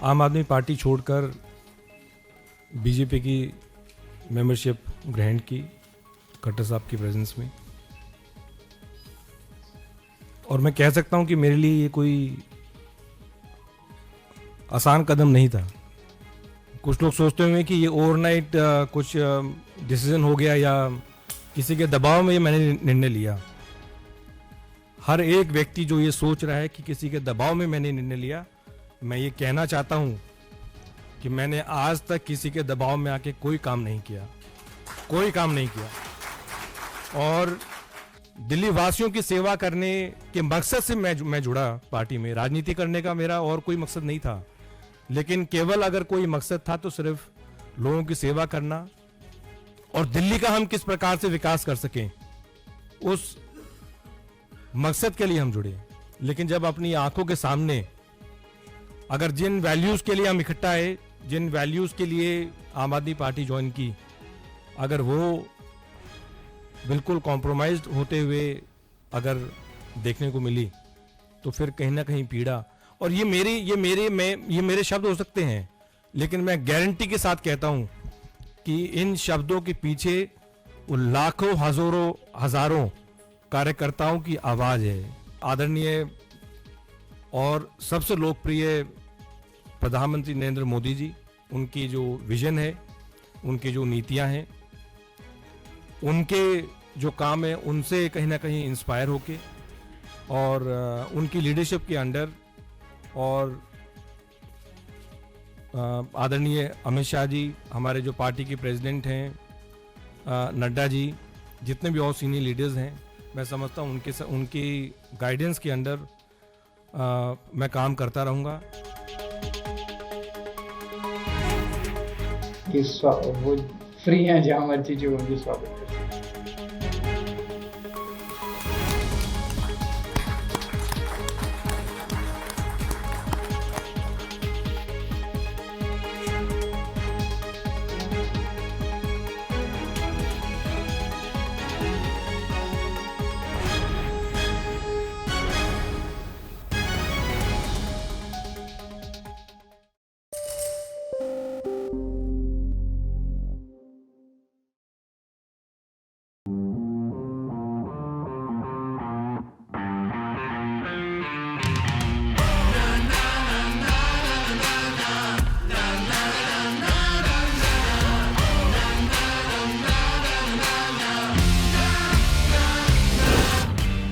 आम आदमी पार्टी छोड़कर बीजेपी की मेंबरशिप ग्रहण की खट्टर साहब की प्रेजेंस में, और मैं कह सकता हूं कि मेरे लिए ये कोई आसान कदम नहीं था। कुछ लोग सोचते होंगे कि ये ओवरनाइट कुछ डिसीजन हो गया या किसी के दबाव में ये मैंने निर्णय लिया। हर एक व्यक्ति जो ये सोच रहा है कि किसी के दबाव में मैंने निर्णय लिया, मैं ये कहना चाहता हूं कि मैंने आज तक किसी के दबाव में आके कोई काम नहीं किया, कोई काम नहीं किया। और दिल्ली वासियों की सेवा करने के मकसद से मैं जुड़ा पार्टी में। राजनीति करने का मेरा और कोई मकसद नहीं था, लेकिन केवल अगर कोई मकसद था तो सिर्फ लोगों की सेवा करना और दिल्ली का हम किस प्रकार से विकास कर सकें, उस मकसद के लिए हम जुड़े। लेकिन जब अपनी आंखों के सामने अगर जिन वैल्यूज के लिए हम इकट्ठा आए, जिन वैल्यूज के लिए आम आदमी पार्टी ज्वाइन की, अगर वो बिल्कुल कॉम्प्रोमाइज्ड होते हुए अगर देखने को मिली, तो फिर कहीं ना कहीं पीड़ा। और ये मेरे शब्द हो सकते हैं, लेकिन मैं गारंटी के साथ कहता हूं कि इन शब्दों के पीछे वो लाखों हजारों कार्यकर्ताओं की आवाज है। आदरणीय और सबसे लोकप्रिय प्रधानमंत्री नरेंद्र मोदी जी, उनकी जो विजन है, उनकी जो नीतियां हैं, उनके जो काम है, उनसे कहीं ना कहीं इंस्पायर होके और उनकी लीडरशिप के अंडर, और आदरणीय अमित शाह जी, हमारे जो पार्टी के प्रेसिडेंट हैं, नड्डा जी, जितने भी और सीनियर लीडर्स हैं, मैं समझता हूँ उनकी गाइडेंस के अंडर मैं काम करता रहूँगा। वो फ्री हैं, जहाँ मर्जी जो उनकी स्वागत कर।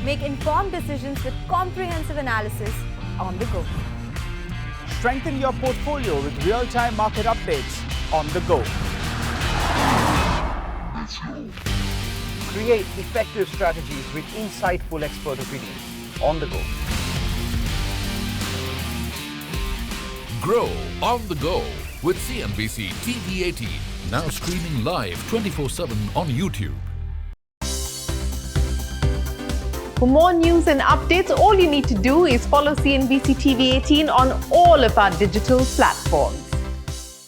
Make informed decisions with comprehensive analysis on the go. Strengthen your portfolio with real-time market updates on the go. Create effective strategies with insightful expert opinions on the go. Grow on the go with CNBC TV 18, now streaming live 24/7 on YouTube. For more news and updates, all you need to do is follow CNBC TV 18 on all of our digital platforms.